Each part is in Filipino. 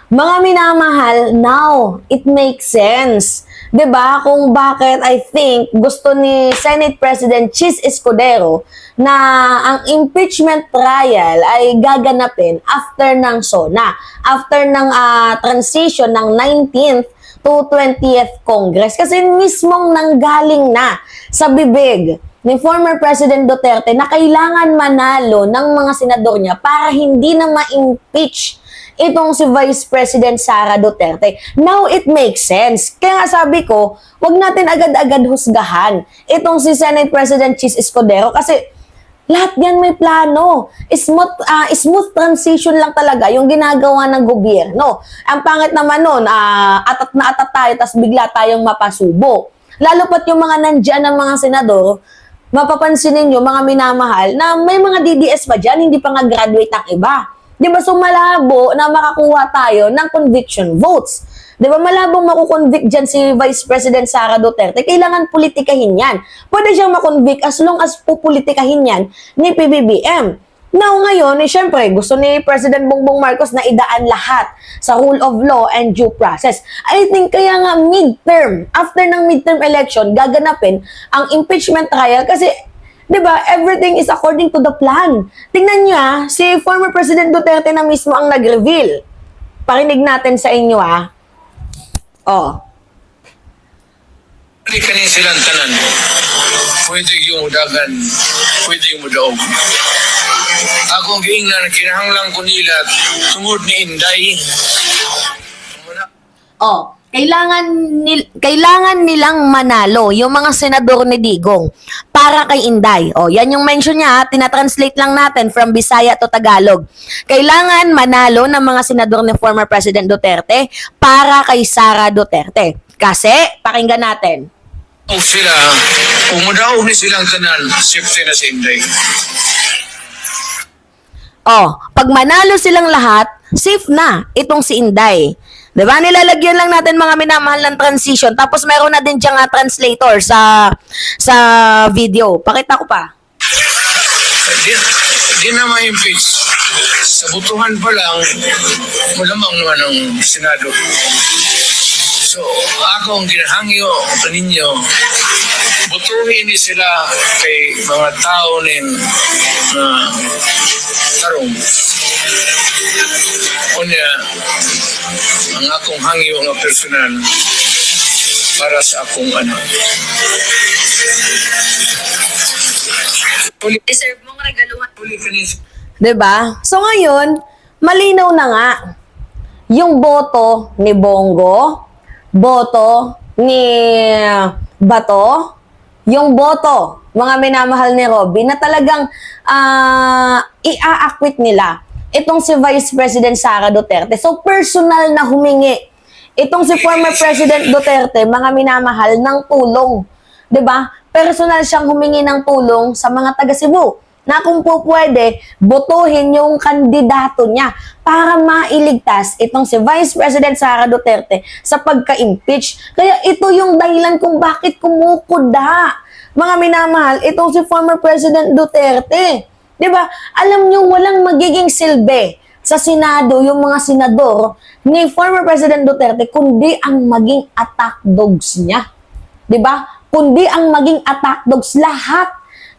Mga minamahal, now, it makes sense. 'Di ba? Kung bakit I think gusto ni Senate President Chis Escudero na ang impeachment trial ay gaganapin after ng SONA, after ng transition ng 19th to 20th Congress. Kasi mismong nanggaling na sa bibig ni former President Duterte na kailangan manalo ng mga senador niya para hindi na ma-impeach itong si Vice President Sara Duterte. Now, it makes sense. Kaya nga sabi ko, wag natin agad-agad husgahan itong si Senate President Chis Escudero kasi lahat yan may plano. Smooth transition lang talaga yung ginagawa ng gobyerno. Ang pangit naman nun, atat na atat tayo, tas bigla tayong mapasubo. Lalo pat yung mga nandyan ng mga senador, mapapansin ninyo, mga minamahal, na may mga DDS pa dyan, hindi pa nga graduate ang iba. Di ba, so malabo na makakuha tayo ng conviction votes. Di ba, malabong makukonvict dyan si Vice President Sara Duterte. Kailangan politikahin yan. Pwede siyang makonvict as long as pupolitikahin yan ni PBBM. Now, ngayon, syempre, gusto ni President Bongbong Marcos na idaan lahat sa rule of law and due process. I think kaya nga midterm, after ng midterm election, gaganapin ang impeachment trial kasi diba, everything is according to the plan. Tingnan nyo si former President Duterte na mismo ang nag-reveal. Pakinig natin sa inyo Hindi kanin silang tanan. Pwede yung dagan, pwede yung mudaog. Akong giingnan, kinahanglan ko nila tungod ni Inday. Kailangan nilang manalo yung mga senador ni Digong para kay Inday. Yan yung mention niya, tinatranslate lang natin from Bisaya to Tagalog. Kailangan manalo ng mga senador ni former President Duterte para kay Sara Duterte. Kasi, pakinggan natin. O sila, kung mudaog ni silang tanan, safety na si Inday. Pag manalo silang lahat, safe na itong si Inday. Diba? Nilalagyan lang natin mga minamahal ng transition. Tapos meron na din diyang translator sa video. Pakita ko pa. Di na ma-impeach. Sa butuhan pa lang, malamang naman ang Senado. So, ako ang ginahangyo ninyo, butuhin ni sila kay mga tao nin tarong. Kunya, ang akong hangyo nga personal para sa akong anak. Deserve mong regaluhan. Diba? So ngayon, malinaw na nga yung boto ni Bongo, boto ni Bato, yung boto, mga minamahal ni Robby, na talagang i-acquit nila itong si Vice President Sara Duterte. So, personal na humingi itong si former President Duterte, mga minamahal, ng tulong. 'Di ba? Personal siyang humingi ng tulong sa mga taga Cebu na kung po pwede, botohin yung kandidato niya para mailigtas itong si Vice President Sara Duterte sa pagka-impeach. Kaya ito yung dahilan kung bakit kumukuda, mga minamahal, itong si former President Duterte. 'Di ba? Alam niyo, walang magiging silbi sa Senado yung mga senador ni former President Duterte kundi ang maging attack dogs niya. 'Di ba? Kundi ang maging attack dogs lahat.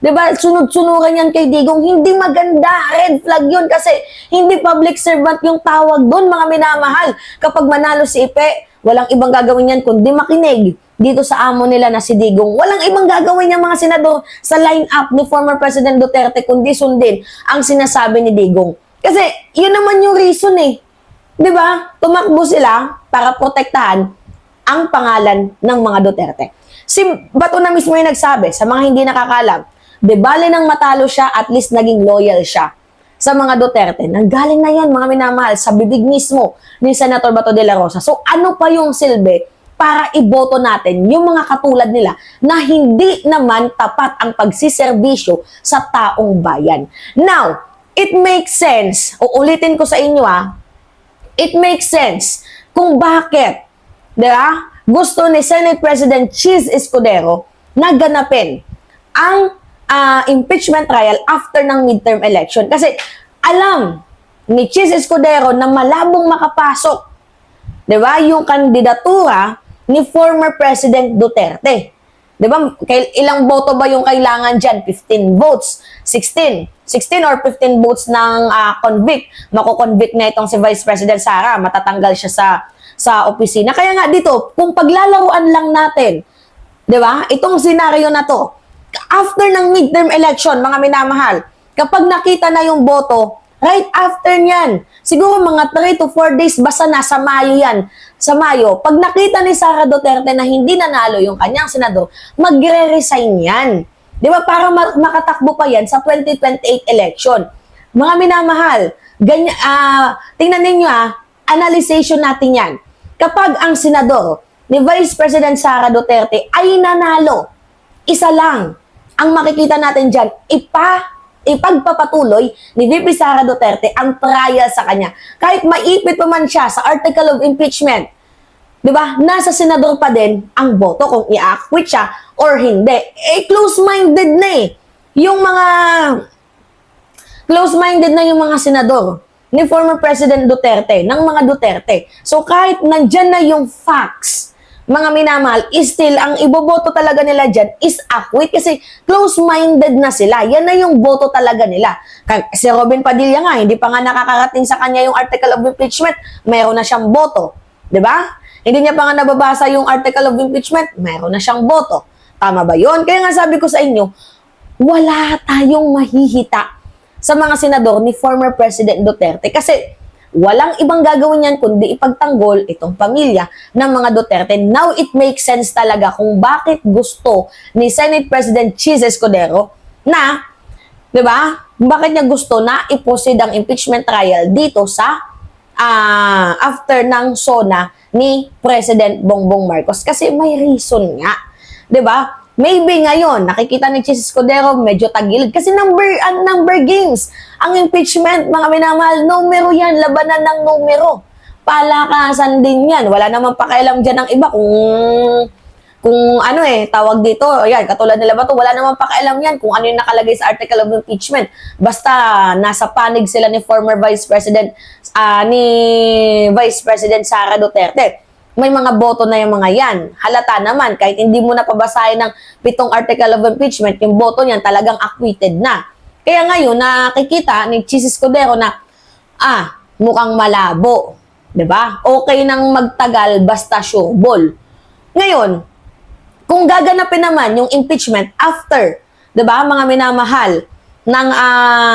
'Di ba? Sunod-sunuran yan kay Digong. Hindi maganda. Red flag 'yun kasi hindi public servant yung tawag doon, mga minamahal. Kapag manalo si Ipe, walang ibang gagawin yan kundi makinig dito sa amo nila na si Digong. Walang ibang gagawin niya mga senador sa line-up ni former President Duterte kundi sundin ang sinasabi ni Digong. Kasi yun naman yung reason eh. 'Di ba? Tumakbo sila para protektahan ang pangalan ng mga Duterte. Si Bato na mismo yung nagsabi sa mga hindi nakakalam, de bale nang matalo siya, at least naging loyal siya sa mga Duterte. Nanggaling na yan, mga minamahal, sa bibig mismo ni Senator Bato de la Rosa. So ano pa yung silbi para iboto natin yung mga katulad nila na hindi naman tapat ang pagsiservisyo sa taong bayan? Now, it makes sense, uulitin ko sa inyo it makes sense kung bakit, diba, gusto ni Senate President Chis Escudero na ganapin ang impeachment trial after ng midterm election. Kasi alam ni Chis Escudero na malabong makapasok 'Di ba? Yung kandidatura ni former President Duterte. 'Di ba? Ilang boto ba yung kailangan diyan? 15 votes, 16 or 15 votes ng convict. Mako-convict na itong si Vice President Sara, matatanggal siya sa opisina. Kaya nga dito, kung paglalaruan lang natin, 'di ba? Itong senaryo na to, after ng midterm election, mga minamahal, kapag nakita na yung boto, right after niyan, siguro mga 3 to 4 days, basta nasa Mayo yan. Sa Mayo, pag nakita ni Sara Duterte na hindi nanalo yung kanyang senador, magre-resign yan. Di ba? Para makatakbo pa yan sa 2028 election. Mga minamahal, tingnan ninyo analyzation natin yan. Kapag ang senador ni Vice President Sara Duterte ay nanalo, isa lang ang makikita natin dyan, ipagpapatuloy ni VP Sara Duterte ang trial sa kanya. Kahit maipit pa man siya sa article of impeachment, di ba? Nasa senador pa din ang boto kung i-acquit siya or hindi. Close-minded na eh. Close-minded na yung mga senador ni former President Duterte, ng mga Duterte. So kahit nandyan na yung facts, mga minamahal, still, ang iboboto talaga nila dyan is acquit kasi close-minded na sila. Yan na yung boto talaga nila. Si Robin Padilla nga, hindi pa nga nakakarating sa kanya yung article of impeachment, mayroon na siyang boto. Diba? Hindi niya pa nga nababasa yung article of impeachment, mayroon na siyang boto. Tama ba yun? Kaya nga sabi ko sa inyo, wala tayong mahihita sa mga senador ni former President Duterte kasi walang ibang gagawin yan kundi ipagtanggol itong pamilya ng mga Duterte. Now, it makes sense talaga kung bakit gusto ni Senate President Chis Escudero na, di ba, bakit niya gusto na i-proceed ang impeachment trial dito sa after ng SONA ni President Bongbong Marcos. Kasi may reason nga. Di ba? Maybe ngayon, nakikita ni Chis Escudero, medyo tagilid. Kasi number games. Ang impeachment, mga minamahal, numero yan. Labanan ng numero. Palakasan din yan. Wala namang pakialam dyan ng iba kung ano tawag dito. Ayan, katulad nila ba ito, wala namang pakialam yan kung ano yung nakalagay sa article of impeachment. Basta nasa panig sila ni former Vice President, Vice President Sara Duterte. May mga boto na yung mga yan. Halata naman, kahit hindi mo na pabasahin ng 7 article of impeachment, yung boto niyan talagang acquitted na. Kaya ngayon, nakikita ni Chis Escudero na, mukhang malabo. Diba? Okay nang magtagal, basta sure ball. Ngayon, kung gaganapin naman yung impeachment after, diba, mga minamahal, ng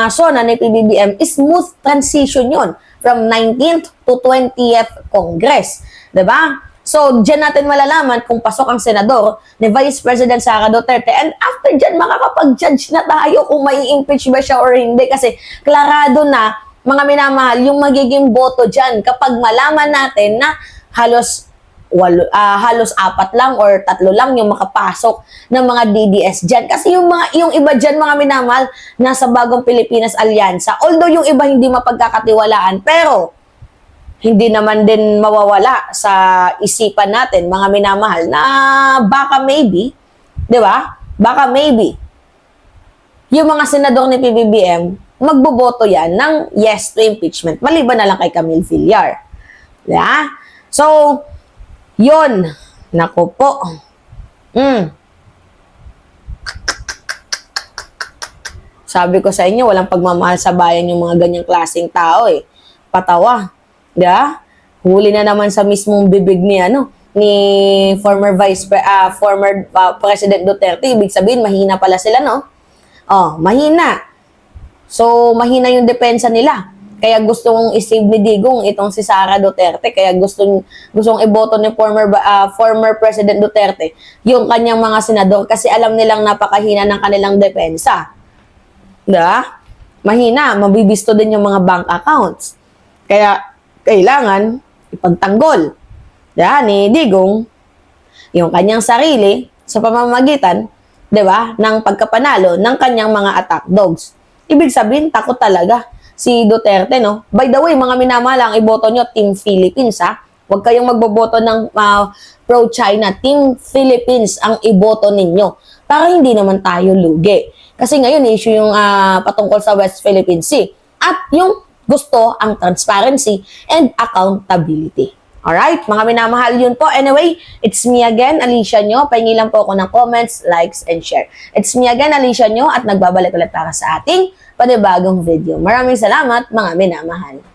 SONA ni PBBM, smooth transition yon from 19th to 20th Congress. Diba? So, dyan natin malalaman kung pasok ang senador ni Vice President Sara Duterte. And after dyan, makakapag-judge na tayo kung may impeach ba siya or hindi. Kasi klarado na, mga minamahal, yung magiging boto dyan kapag malaman natin na halos 4 lang or 3 lang yung makapasok ng mga DDS dyan. Kasi yung iba dyan, mga minamahal, nasa Bagong Pilipinas Alyansa. Although yung iba hindi mapagkakatiwalaan, pero hindi naman din mawawala sa isipan natin, mga minamahal, na baka maybe, di ba? Baka maybe, yung mga senador ni PBBM, magboboto yan ng yes to impeachment, maliban na lang kay Camille Villar. Yeah? So, yun. Naku po. Sabi ko sa inyo, walang pagmamahal sa bayan yung mga ganyang klaseng tao eh. Patawa. Yeah? Huli na naman sa mismong bibig ni former President Duterte. Ibig sabihin, mahina pala sila, no? Oh, mahina. So, mahina yung depensa nila. Kaya gustong i-save ni Digong itong si Sara Duterte. Kaya gustong iboto ni former President Duterte yung kanyang mga senador kasi alam nilang napakahina ng kanilang depensa. Diba? Mahina. Mabibisto din yung mga bank accounts. Kaya, kailangan ipagtanggol ni Digong yung kanyang sarili sa pamamagitan, di ba, ng pagkapanalo ng kanyang mga attack dogs. Ibig sabihin, takot talaga si Duterte, no? By the way, mga minamahal, ang iboto nyo, Team Philippines, ha? Huwag kayong magboboto ng pro-China. Team Philippines ang iboto ninyo para hindi naman tayo lugi. Kasi ngayon, issue yung patungkol sa West Philippine Sea. At yung gusto ang transparency and accountability. Alright, mga minamahal, yun po. Anyway, it's me again, Alicia nyo. Pahingi lang po ako ng comments, likes, and share. It's me again, Alicia nyo, at nagbabalik ulit para sa ating panibagong video. Maraming salamat, mga minamahal.